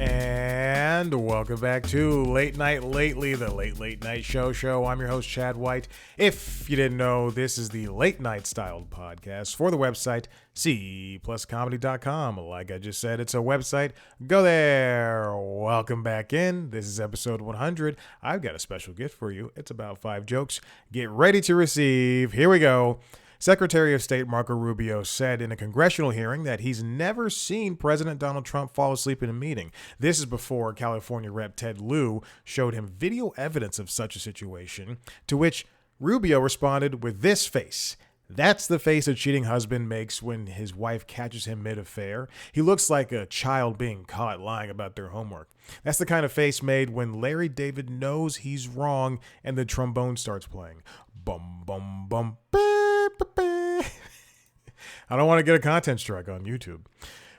And welcome back to Late Night Lately, the Late Night Show. I'm your host, Chad White. If you didn't know, this is the late night styled podcast for the website cpluscomedy.com. Like I just said, it's a website. Go there. Welcome back in. This is episode 100. I've got a special gift for you. It's about 5 jokes. Get ready to receive. Here we go. Secretary of State Marco Rubio said in a congressional hearing that he's never seen President Donald Trump fall asleep in a meeting. This is before California Rep. Ted Lieu showed him video evidence of such a situation, to which Rubio responded with this face. That's the face a cheating husband makes when his wife catches him mid-affair. He looks like a child being caught lying about their homework. That's the kind of face made when Larry David knows he's wrong and the trombone starts playing. Bum, bum, bum, beep, beep, beep. I don't want to get a content strike on YouTube.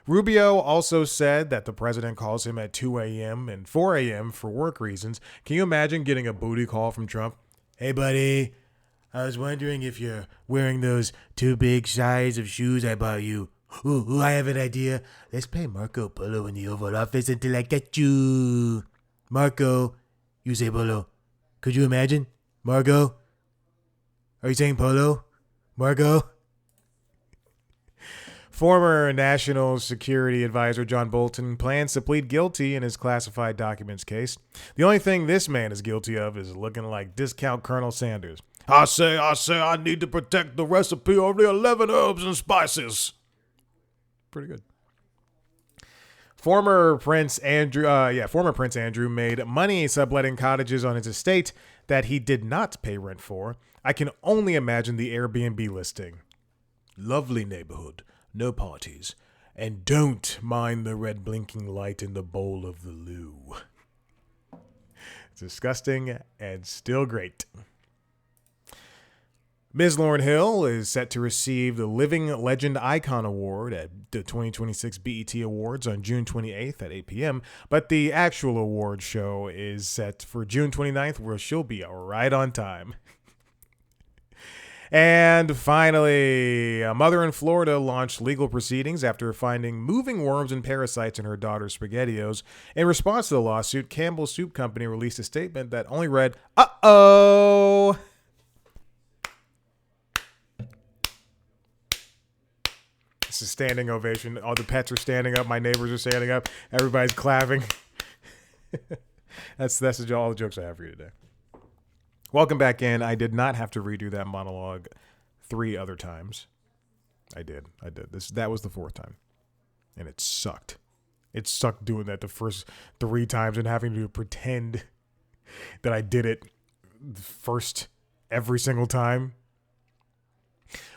Rubio also said that the president calls him at 2 a.m. and 4 a.m. for work reasons. Can you imagine getting a booty call from Trump? Hey, buddy, I was wondering if you're wearing those 2 big size of shoes I bought you. Ooh, I have an idea. Let's play Marco Polo in the Oval Office until I get you. Marco, you say Polo. Could you imagine? Marco? Are you saying Polo? Marco? Former National Security Advisor John Bolton plans to plead guilty in his classified documents case. The only thing this man is guilty of is looking like discount Colonel Sanders. I say, I need to protect the recipe of the 11 herbs and spices. Pretty good. Former Prince Andrew made money subletting cottages on his estate that he did not pay rent for. I can only imagine the Airbnb listing. Lovely neighborhood, no parties, and don't mind the red blinking light in the bowl of the loo. It's disgusting and still great. Ms. Lauryn Hill is set to receive the Living Legend Icon Award at the 2026 BET Awards on June 28th at 8 p.m., but the actual award show is set for June 29th, where she'll be right on time. And finally, a mother in Florida launched legal proceedings after finding moving worms and parasites in her daughter's SpaghettiOs. In response to the lawsuit, Campbell's Soup Company released a statement that only read, "Uh-oh." It's a standing ovation. All the pets are standing up. My neighbors are standing up. Everybody's clapping. That's all the jokes I have for you today. Welcome back in. I did not have to redo that monologue 3 other times. I did. That was the 4th time. And it sucked. It sucked doing that the first 3 times and having to pretend that I did it first every single time.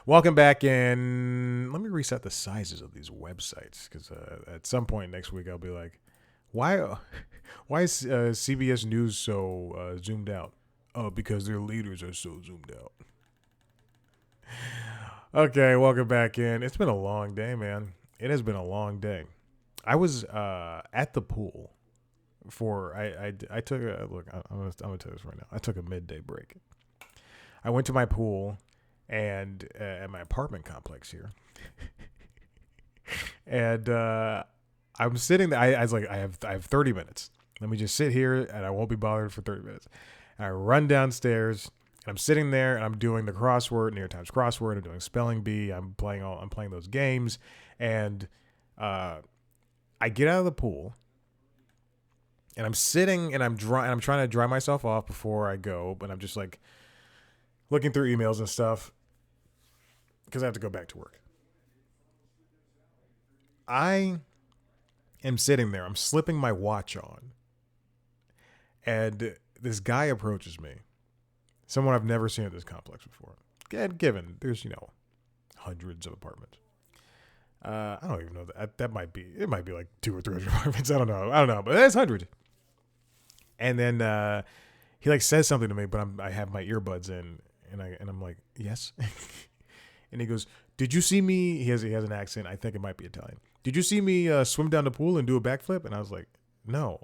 Welcome back in. Let me reset the sizes of these websites because at some point next week I'll be like, why is CBS News so zoomed out? Oh, because their leaders are so zoomed out. Okay, welcome back in. It's been a long day, man. It has been a long day. I was at the pool for I took a look. I'm gonna tell you this right now. I took a midday break. I went to my pool and at my apartment complex here, and I'm sitting there. I was like, I have 30 minutes. Let me just sit here, and I won't be bothered for 30 minutes. And I run downstairs, and I'm sitting there, and I'm doing the crossword, New York Times crossword. I'm doing spelling bee. I'm playing those games, and I get out of the pool, and I'm sitting, and I'm trying to dry myself off before I go, but I'm just like looking through emails and stuff because I have to go back to work. I am sitting there. I'm slipping my watch on, and this guy approaches me, someone I've never seen at this complex before. And given there's, hundreds of apartments. I don't even know that might be like 200 or 300 apartments. I don't know, but it's hundreds. And then he like says something to me, but I have my earbuds in, and I'm like, yes. And he goes, "Did you see me?" He has an accent. I think it might be Italian. "Did you see me swim down the pool and do a backflip?" And I was like, "No,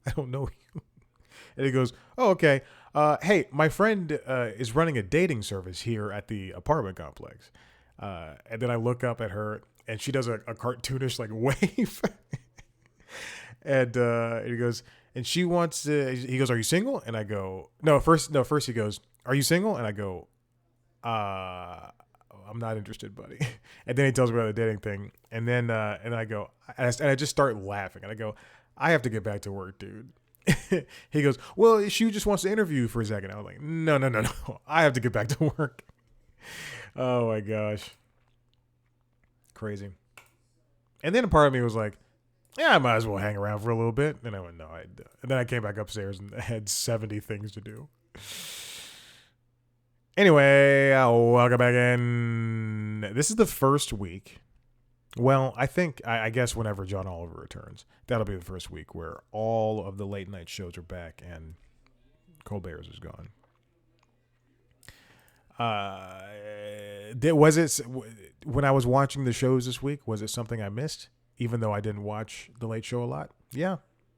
I don't know you." And he goes, "Oh, okay. Hey, my friend is running a dating service here at the apartment complex." And then I look up at her, and she does a cartoonish like wave. And he goes, and she wants to. He goes, "Are you single?" And I go, "No." First he goes, "Are you single?" And I go, I'm not interested, buddy." And then he tells me about the dating thing, and then I go, and I just start laughing, and I go, "I have to get back to work, dude." He goes, "Well, she just wants to interview you for a second." I was like, "No, no, no, no. I have to get back to work." Oh my gosh, crazy. And then a part of me was like, "Yeah, I might as well hang around for a little bit." And I went, "No." And then I came back upstairs and had 70 things to do. Anyway, welcome back in. This is the first week. Well, I guess whenever John Oliver returns, that'll be the first week where all of the late night shows are back and Colbert's is gone. Was it when I was watching the shows this week? Was it something I missed? Even though I didn't watch the Late Show a lot, yeah,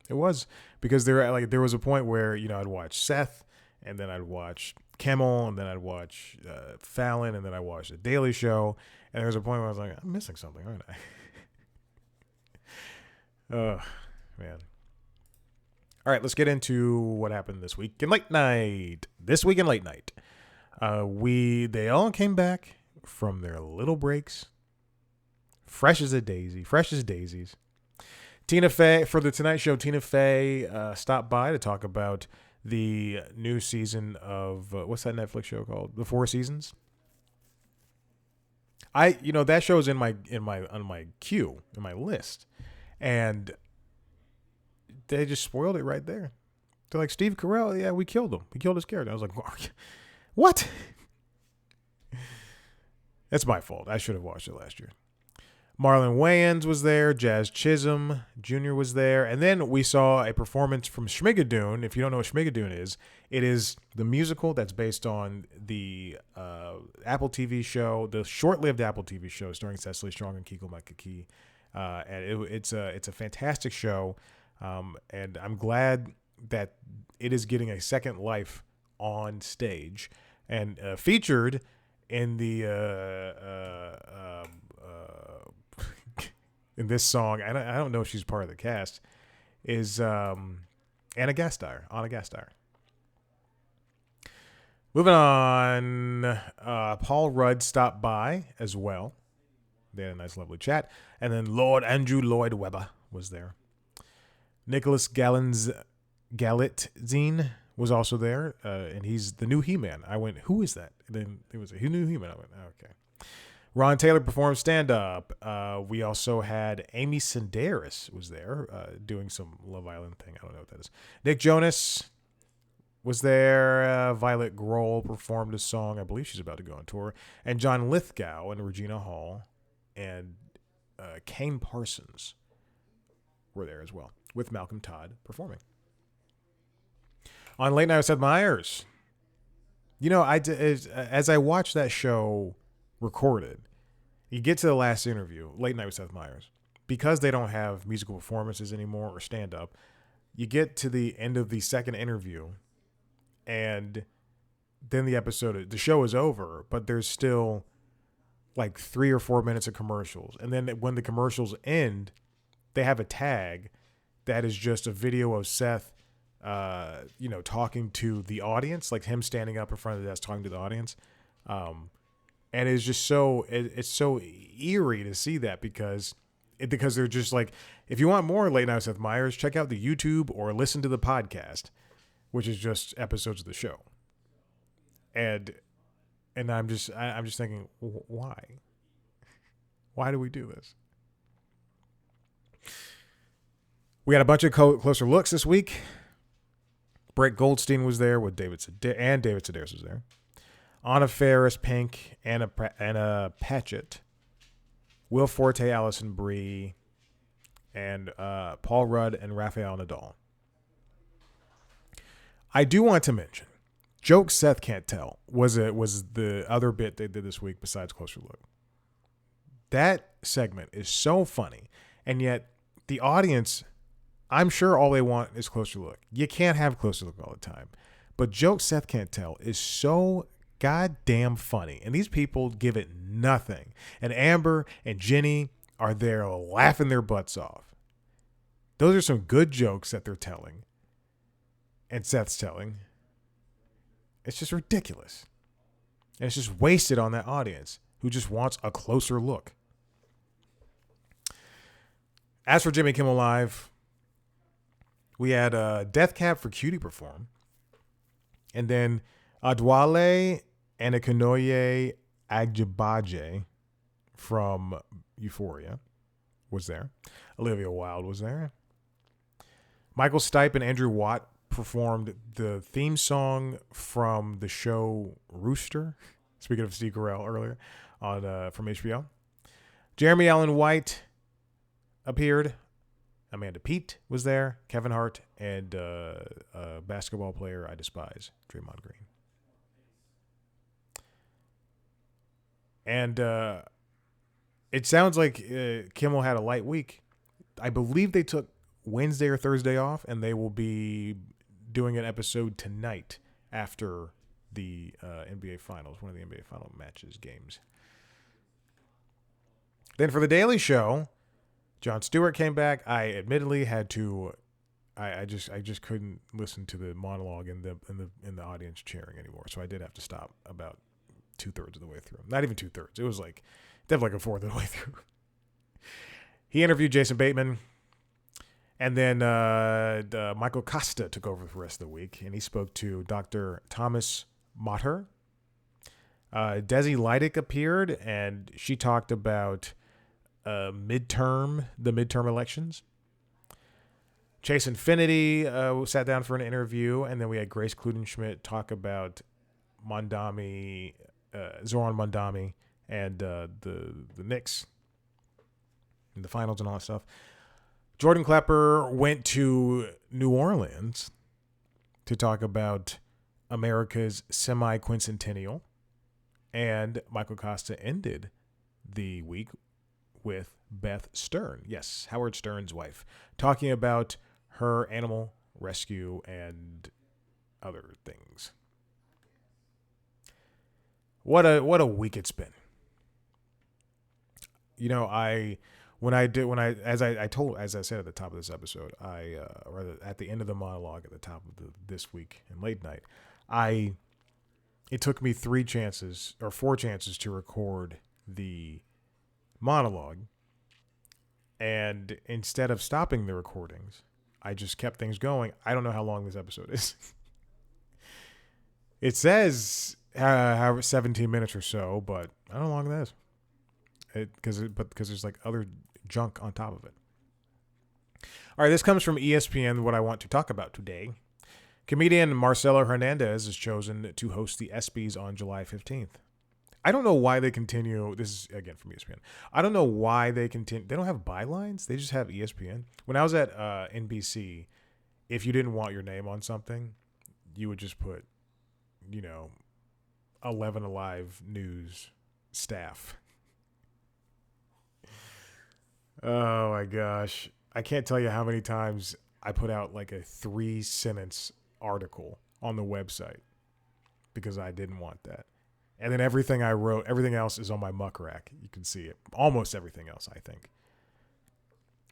it was, because there was a point where I'd watch Seth, and then I'd watch Kimmel, and then I'd watch Fallon, and then I watched The Daily Show, and there was a point where I was like, I'm missing something, aren't I? Oh, man. All right, let's get into what happened this week in late night. This week in late night, they all came back from their little breaks, fresh as daisies. Tina Fey, for the Tonight Show, Tina Fey stopped by to talk about the new season of what's that Netflix show called? The Four Seasons. That show is on my queue, in my list, and they just spoiled it right there. They're like, Steve Carell, yeah, we killed him. We killed his character. I was like, what? That's my fault. I should have watched it last year. Marlon Wayans was there. Jazz Chisholm Jr. was there. And then we saw a performance from Schmigadoon. If you don't know what Schmigadoon is, it is the musical that's based on the Apple TV show, the short-lived Apple TV show starring Cecily Strong and Kiko Makaki. And it's a fantastic show. And I'm glad that it is getting a second life on stage. And featured in the in this song, I don't know if she's part of the cast, is Anna Gasteyer. Moving on, Paul Rudd stopped by as well. They had a nice, lovely chat. And then Lord Andrew Lloyd Webber was there. Nicholas Galitzine was also there, and he's the new He-Man. I went, who is that? And then it was a new He-Man. I went, okay. Ron Taylor performed stand-up. We also had Amy Sedaris was there doing some Love Island thing. I don't know what that is. Nick Jonas was there. Violet Grohl performed a song. I believe she's about to go on tour. And John Lithgow and Regina Hall and Kane Parsons were there as well, with Malcolm Todd performing. On Late Night with Seth Meyers, as I watched that show recorded, you get to the last interview, Late Night with Seth Meyers, because they don't have musical performances anymore or stand-up, you get to the end of the second interview, and then the show is over, but there's still like 3 or 4 minutes of commercials. And then when the commercials end, they have a tag that is just a video of Seth talking to the audience, like him standing up in front of the desk talking to the audience. And it's just it's so eerie to see that because they're just like, if you want more Late Night with Seth Meyers, check out the YouTube or listen to the podcast, which is just episodes of the show. And I'm just thinking, why? Why do we do this? We got a bunch of closer looks this week. Brett Goldstein was there with David Sedaris was there. Anna Faris, Pink, Anna Patchett, Will Forte, Allison Brie, and Paul Rudd and Rafael Nadal. I do want to mention, Joke Seth Can't Tell was the other bit they did this week besides Closer Look. That segment is so funny, and yet the audience, I'm sure all they want is Closer Look. You can't have Closer Look all the time. But Joke Seth Can't Tell is so goddamn funny. And these people give it nothing. And Amber and Jenny are there laughing their butts off. Those are some good jokes that they're telling and Seth's telling. It's just ridiculous. And it's just wasted on that audience who just wants a closer look. As for Jimmy Kimmel Live, we had Death Cab for Cutie perform. And then Adwale Anakanoye Agbaje from Euphoria was there. Olivia Wilde was there. Michael Stipe and Andrew Watt performed the theme song from the show Rooster. Speaking of Steve Carell earlier on from HBO. Jeremy Allen White appeared. Amanda Peet was there. Kevin Hart and a basketball player I despise, Draymond Green. And it sounds like Kimmel had a light week. I believe they took Wednesday or Thursday off, and they will be doing an episode tonight after the NBA Finals, one of the NBA Final matches, games. Then for The Daily Show, Jon Stewart came back. I admittedly had to. I just couldn't listen to the monologue in the audience cheering anymore. So I did have to stop about 2/3 of the way through. Not even 2/3. It was like definitely like a fourth of the way through. He interviewed Jason Bateman, and then Michael Costa took over for the rest of the week, and he spoke to Dr. Thomas Mater. Desi Lydic appeared, and she talked about the midterm elections. Chase Infinity sat down for an interview, and then we had Grace Kludenschmidt talk about Zoran Mondami and the Knicks in the finals and all that stuff. Jordan Klepper went to New Orleans to talk about America's semi-quincentennial, and Michael Costa ended the week with Beth Stern. Yes, Howard Stern's wife, talking about her animal rescue and other things. What a week it's been. You know, as I said at the top of this episode, or at the end of the monologue at the top of this week in late night, it took me 4 chances to record the monologue, and instead of stopping the recordings, I just kept things going. I don't know how long this episode is. It says 17 minutes or so, but I don't know how long that is. Because there's like other junk on top of it. All right, this comes from ESPN, what I want to talk about today. Comedian Marcelo Hernandez is chosen to host the ESPYs on July 15th. I don't know why they continue. This is, again, from ESPN. I don't know why they continue. They don't have bylines. They just have ESPN. When I was at NBC, if you didn't want your name on something, you would just put, 11 Alive News staff. Oh, my gosh. I can't tell you how many times I put out like a 3-sentence article on the website because I didn't want that. And then everything I wrote, everything else is on my muck rack. You can see it. Almost everything else, I think.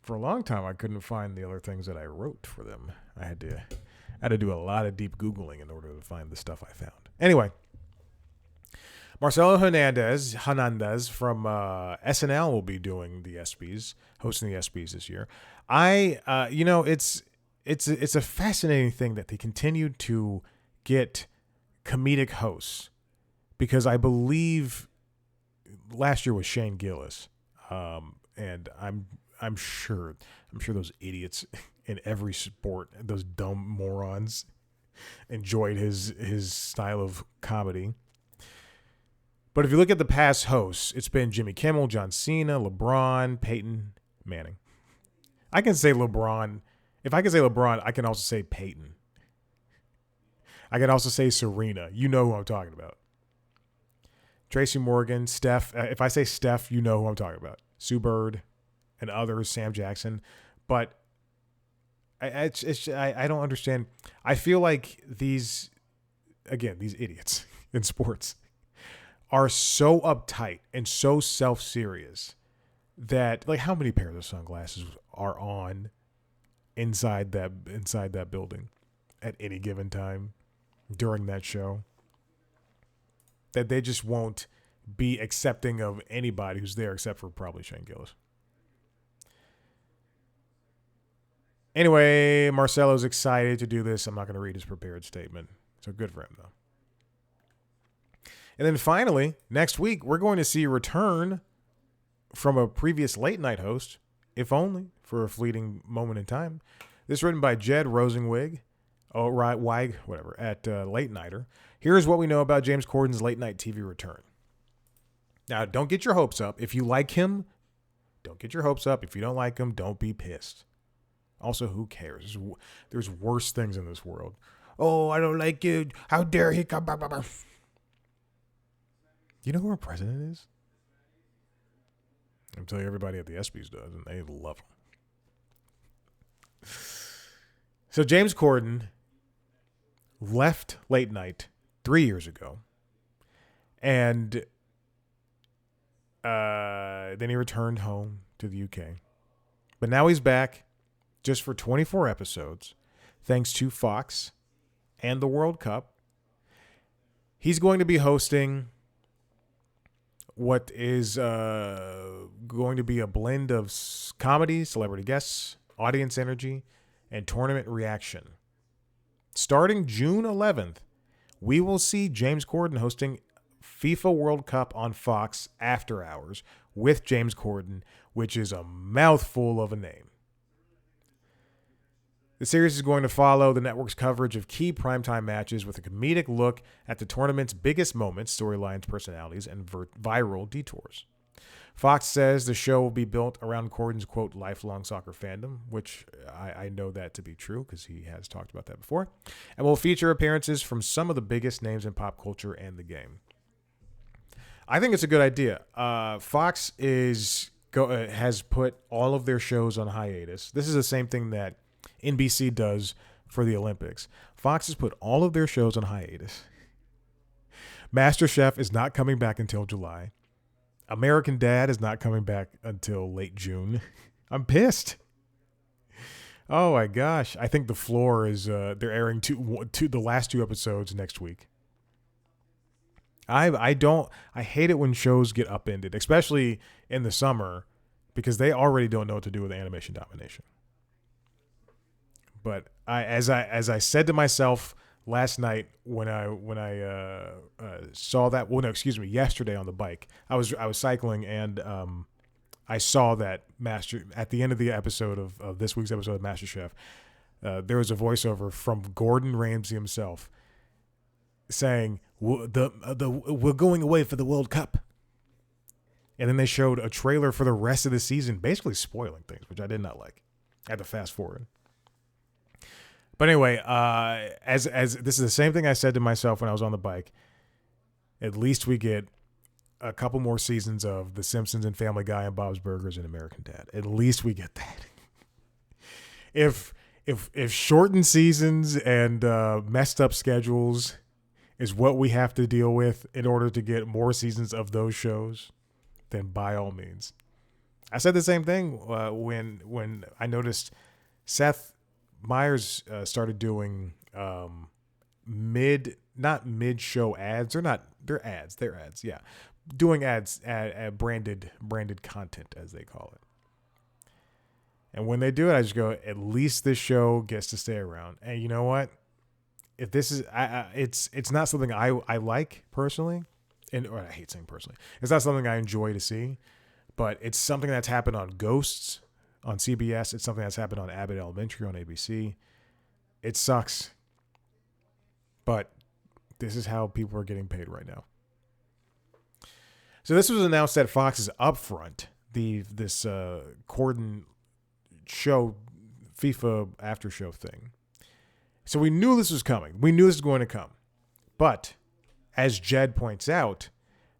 For a long time, I couldn't find the other things that I wrote for them. I had to do a lot of deep Googling in order to find the stuff I found. Anyway, Marcelo Hernandez from SNL will be doing the ESPYs, hosting the ESPYs this year. It's a fascinating thing that they continue to get comedic hosts. Because I believe last year was Shane Gillis, and I'm sure those idiots in every sport, those dumb morons, enjoyed his style of comedy. But if you look at the past hosts, it's been Jimmy Kimmel, John Cena, LeBron, Peyton Manning. I can say LeBron. If I can say LeBron, I can also say Peyton. I can also say Serena. You know who I'm talking about. Tracy Morgan, Steph. If I say Steph, you know who I'm talking about. Sue Bird and others, Sam Jackson. But I don't understand. I feel like these idiots in sports are so uptight and so self-serious that, like, how many pairs of sunglasses are on inside that building at any given time during that show. That they just won't be accepting of anybody who's there except for probably Shane Gillis. Anyway, Marcelo's excited to do this. I'm not going to read his prepared statement. So good for him, though. And then finally, next week, we're going to see a return from a previous late night host, if only for a fleeting moment in time. This is written by Jed Rosengwig, whatever, at Late Nighter. Here's what we know about James Corden's late night TV return. Now, don't get your hopes up. If you like him, don't get your hopes up. If you don't like him, don't be pissed. Also, who cares? There's worse things in this world. Oh, I don't like you. How dare he come? Blah, blah, blah. You know who our president is? I'm telling you, everybody at the ESPYs does, and they love him. So James Corden left late night 3 years ago, and then he returned home to the UK. But now he's back just for 24 episodes, thanks to Fox and the World Cup. He's going to be hosting what is going to be a blend of comedy, celebrity guests, audience energy, and tournament reaction. Starting June 11th, we will see James Corden hosting FIFA World Cup on Fox After Hours with James Corden, which is a mouthful of a name. The series is going to follow the network's coverage of key primetime matches with a comedic look at the tournament's biggest moments, storylines, personalities, and viral detours. Fox says the show will be built around Corden's, quote, lifelong soccer fandom, which I know that to be true because he has talked about that before, and will feature appearances from some of the biggest names in pop culture and the game. I think it's a good idea. Fox has put all of their shows on hiatus. This is the same thing that NBC does for the Olympics. Fox has put all of their shows on hiatus. MasterChef is not coming back until July. American Dad is not coming back until late June. I'm pissed. Oh my gosh. I think The Floor is they're airing the last two episodes next week. I hate it when shows get upended, especially in the summer, because they already don't know what to do with animation domination. But as I said to myself last night when I saw that, yesterday on the bike, I was cycling and I saw that at the end of the episode of this week's episode of MasterChef, there was a voiceover from Gordon Ramsay himself saying we're going away for the World Cup, and then they showed a trailer for the rest of the season, basically spoiling things, which I did not like. I had to fast forward. But anyway, as this is the same thing I said to myself when I was on the bike. At least we get a couple more seasons of The Simpsons and Family Guy and Bob's Burgers and American Dad. At least we get that. If shortened seasons and messed up schedules is what we have to deal with in order to get more seasons of those shows, then by all means. I said the same thing when I noticed Seth Meyers started doing mid-show ads. They're ads. Yeah. Doing ads at branded content, as they call it. And when they do it, I just go, at least this show gets to stay around. And you know what? If this is, it's not something I like personally, or I hate saying personally. It's not something I enjoy to see, but it's something that's happened on Ghosts on CBS. It's something that's happened on Abbott Elementary on ABC. It sucks, but this is how people are getting paid right now. So this was announced at Fox's Upfront, this Corden show, FIFA after show thing. So we knew this was coming. We knew this was going to come. But as Jed points out,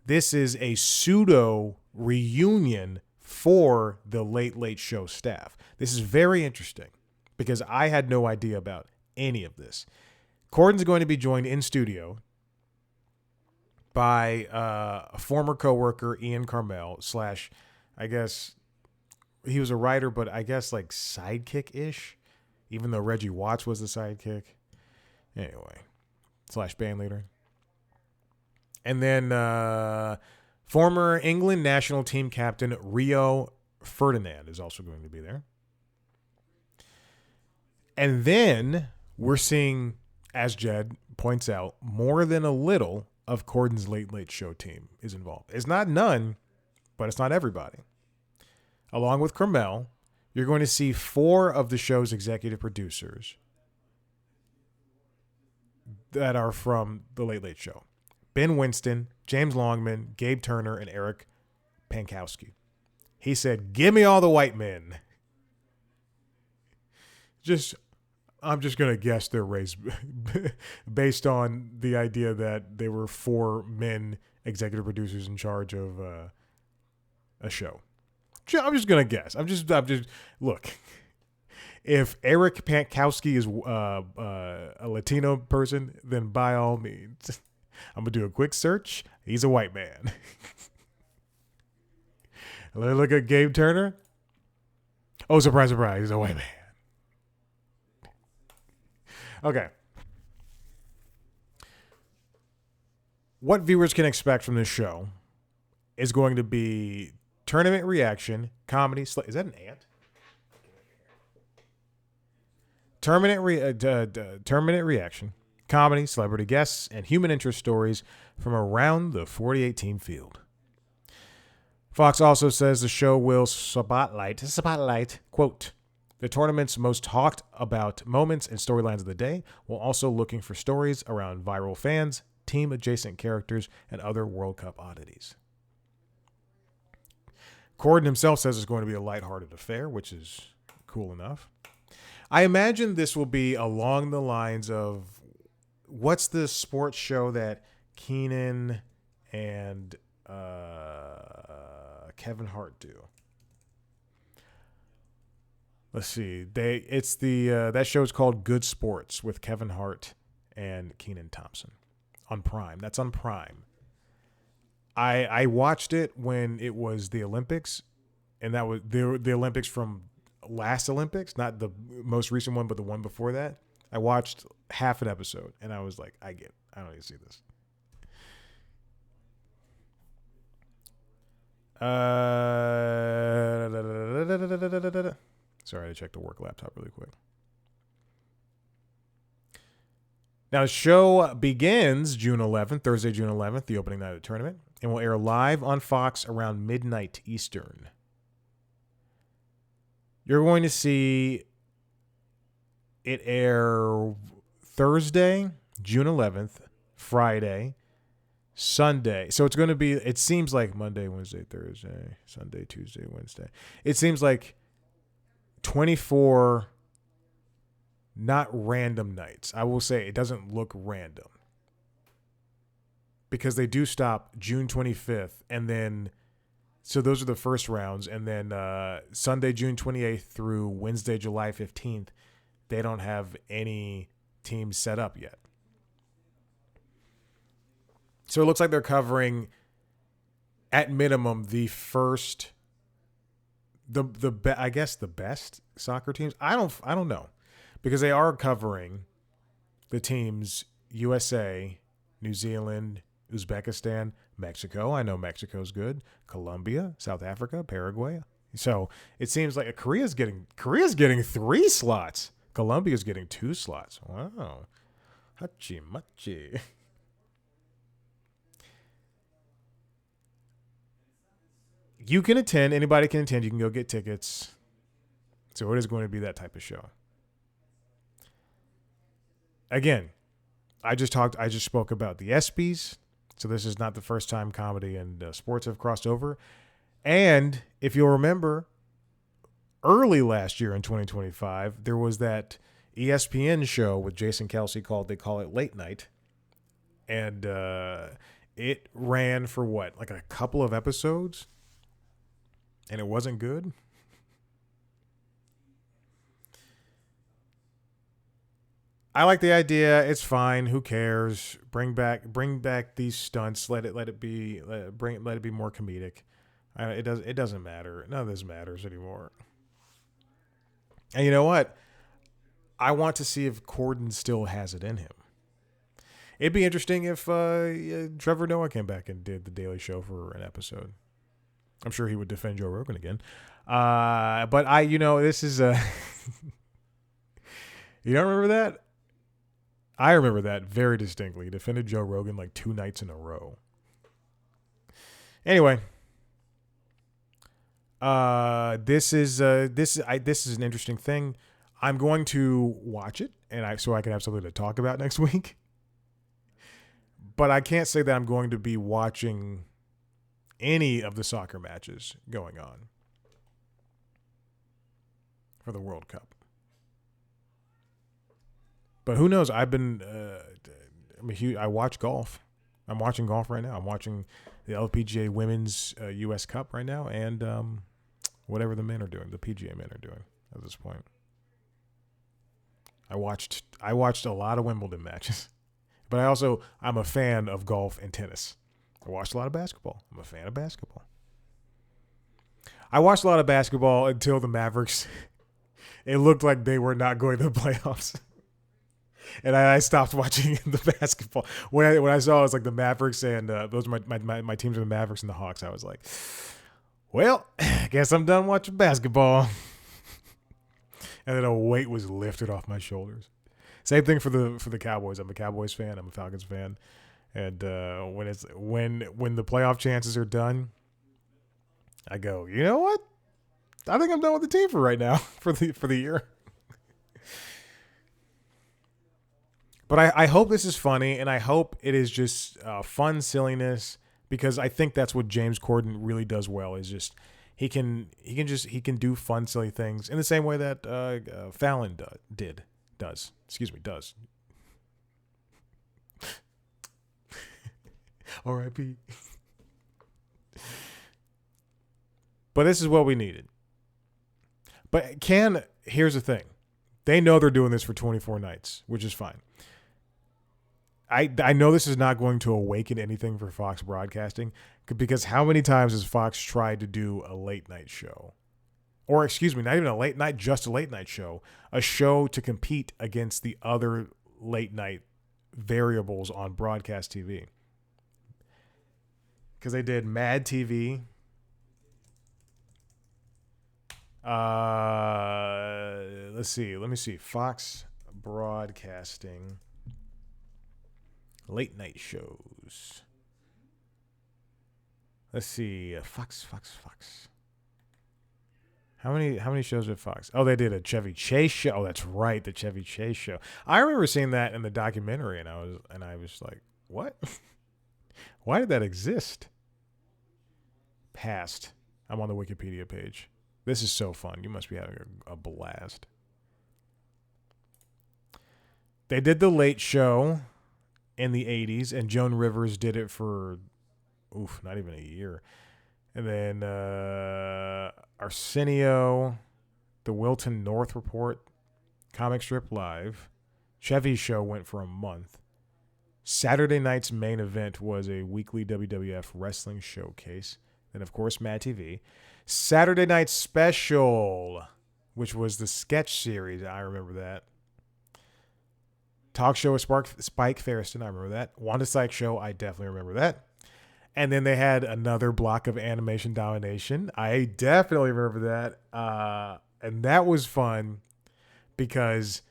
this is a pseudo reunion for the Late Late Show staff. This is very interesting because I had no idea about any of this. Corden's going to be joined in studio by a former coworker, Ian Carmel, / I guess he was a writer, but I guess like sidekick-ish even though Reggie Watts was the sidekick. Anyway, slash band leader. And then former England national team captain Rio Ferdinand is also going to be there. And then we're seeing, as Jed points out, more than a little of Corden's Late Late Show team is involved. It's not none, but it's not everybody. Along with Carmel, you're going to see 4 of the show's executive producers that are from The Late Late Show. Ben Winston, James Longman, Gabe Turner, and Eric Pankowski. He said, "Give me all the white men." I'm just going to guess their race based on the idea that they were 4 men executive producers in charge of a show. I'm just going to guess. I'm just look. If Eric Pankowski is a Latino person, then by all means, I'm going to do a quick search. He's a white man. Look at Gabe Turner. Oh, surprise, surprise. He's a white man. Okay. What viewers can expect from this show is going to be tournament reaction, comedy. Is that an ant? Tournament reaction, comedy, celebrity guests, and human interest stories from around the 48-team field. Fox also says the show will spotlight, quote, the tournament's most talked about moments and storylines of the day, while also looking for stories around viral fans, team adjacent characters, and other World Cup oddities. Corden himself says it's going to be a lighthearted affair, which is cool enough. I imagine this will be along the lines of, what's the sports show that Keenan and Kevin Hart do? Let's see. That show is called Good Sports with Kevin Hart and Keenan Thompson on Prime. That's on Prime. I watched it when it was the Olympics, and that was the Olympics from last Olympics, not the most recent one, but the one before that. I watched half an episode, and I was like, I don't need to see this. Sorry, I checked the work laptop really quick. Now, the show begins Thursday, June 11th, the opening night of the tournament, and will air live on Fox around midnight Eastern. You're going to see it air Thursday, June 11th, Friday, Sunday. So it's going to be, it seems like Monday, Wednesday, Thursday, Sunday, Tuesday, Wednesday. It seems like 24 not random nights. I will say it doesn't look random because they do stop June 25th, and then so those are the first rounds, and then Sunday, June 28th through Wednesday, July 15th, they don't have any teams set up yet. So it looks like they're covering, at minimum, the first, I guess the best soccer teams. I don't know, because they are covering the teams USA, New Zealand, Uzbekistan, Mexico. I know Mexico's good. Colombia, South Africa, Paraguay. So it seems like Korea's getting 3 slots. Colombia's getting 2 slots. Wow. Hachi machi. You can attend. Anybody can attend. You can go get tickets. So it is going to be that type of show. Again, I just spoke about the ESPYs. So this is not the first time comedy and sports have crossed over. And if you'll remember, early last year in 2025, there was that ESPN show with Jason Kelsey called They Call It Late Night. And it ran for what, like a couple of episodes? And it wasn't good? I like the idea. It's fine. Who cares? Bring back these stunts. Let it be more comedic. It doesn't matter. None of this matters anymore. And you know what? I want to see if Corden still has it in him. It'd be interesting if Trevor Noah came back and did the Daily Show for an episode. I'm sure he would defend Joe Rogan again. But this is you don't remember that? I remember that very distinctly. He defended Joe Rogan like 2 nights in a row. Anyway, this is an interesting thing. I'm going to watch it, so I can have something to talk about next week. But I can't say that I'm going to be watching any of the soccer matches going on for the World Cup. But who knows? I watch golf. I'm watching golf right now. I'm watching the LPGA Women's U.S. Cup right now, and whatever the men are doing, the PGA men are doing at this point. I watched a lot of Wimbledon matches, but I'm a fan of golf and tennis. I watched a lot of basketball. I'm a fan of basketball. I watched a lot of basketball until the Mavericks. It looked like they were not going to the playoffs. And I stopped watching the basketball. When I saw it was like the Mavericks and those are my teams are the Mavericks and the Hawks, I was like, well, I guess I'm done watching basketball. And then a weight was lifted off my shoulders. Same thing for the Cowboys. I'm a Cowboys fan. I'm a Falcons fan. And when the playoff chances are done, I go, you know what? I think I'm done with the team for right now for the year. But I hope this is funny, and I hope it is just fun silliness, because I think that's what James Corden really does well. Is just he can do fun silly things in the same way that Fallon does. R.I.P. But this is what we needed. But here's the thing. They know they're doing this for 24 nights, which is fine. I know this is not going to awaken anything for Fox Broadcasting, because how many times has Fox tried to do a late night show? Or, excuse me, not even a late night, just a late night show. A show to compete against the other late night variables on broadcast TV. Because they did Mad TV. Let me see. Fox Broadcasting late night shows. Let's see. Fox. How many shows did Fox? Oh, they did a Chevy Chase show. Oh, that's right, the Chevy Chase show. I remember seeing that in the documentary, and I was like, what? Why did that exist? Past. I'm on the Wikipedia page. This is so fun. You must be having a blast. They did The Late Show in the 80s, and Joan Rivers did it for, not even a year. And then Arsenio, The Wilton North Report, Comic Strip Live. Chevy's show went for a month. Saturday night's main event was a weekly WWF wrestling showcase. Then, of course, Mad TV. Saturday Night Special, which was the sketch series. I remember that. Talk show with Spike Ferriston. I remember that. Wanda Sykes show. I definitely remember that. And then they had another block of Animation Domination. I definitely remember that. And that was fun because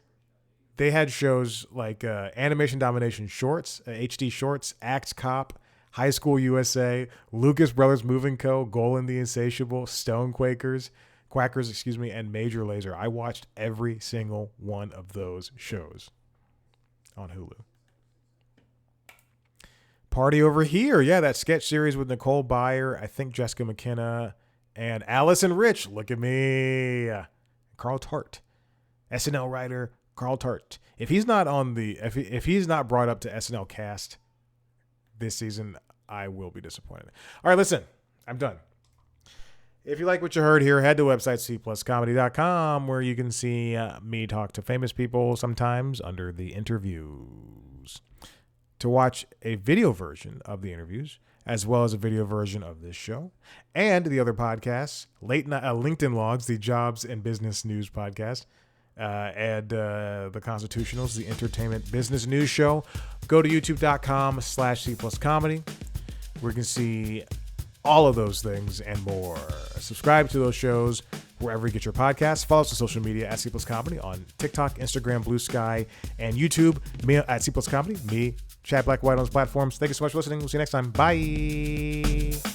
they had shows like Animation Domination Shorts, HD Shorts, Axe Cop, High School USA, Lucas Brothers Moving Co., Golan the Insatiable, Stone Quackers, and Major Lazer. I watched every single one of those shows on Hulu. Party Over Here. Yeah, that sketch series with Nicole Byer, I think Jessica McKenna, and Allison Rich. Look at me. Carl Tart. SNL writer Carl Tart. If he's not if he's not brought up to SNL cast this season, I will be disappointed. All right, listen. I'm done. If you like what you heard here, head to the website cpluscomedy.com, where you can see me talk to famous people sometimes under the interviews. To watch a video version of the interviews, as well as a video version of this show, and the other podcasts, Late Night LinkedIn Logs, the jobs and business news podcast, and the Constitutionals, the entertainment business news show. Go to youtube.com/C Plus Comedy, where you can see all of those things and more. Subscribe to those shows wherever you get your podcasts. Follow us on social media at C Plus Comedy on TikTok, Instagram, Blue Sky, and YouTube. Me at C Plus Comedy. Me, Chad Black White on those platforms. Thank you so much for listening. We'll see you next time. Bye.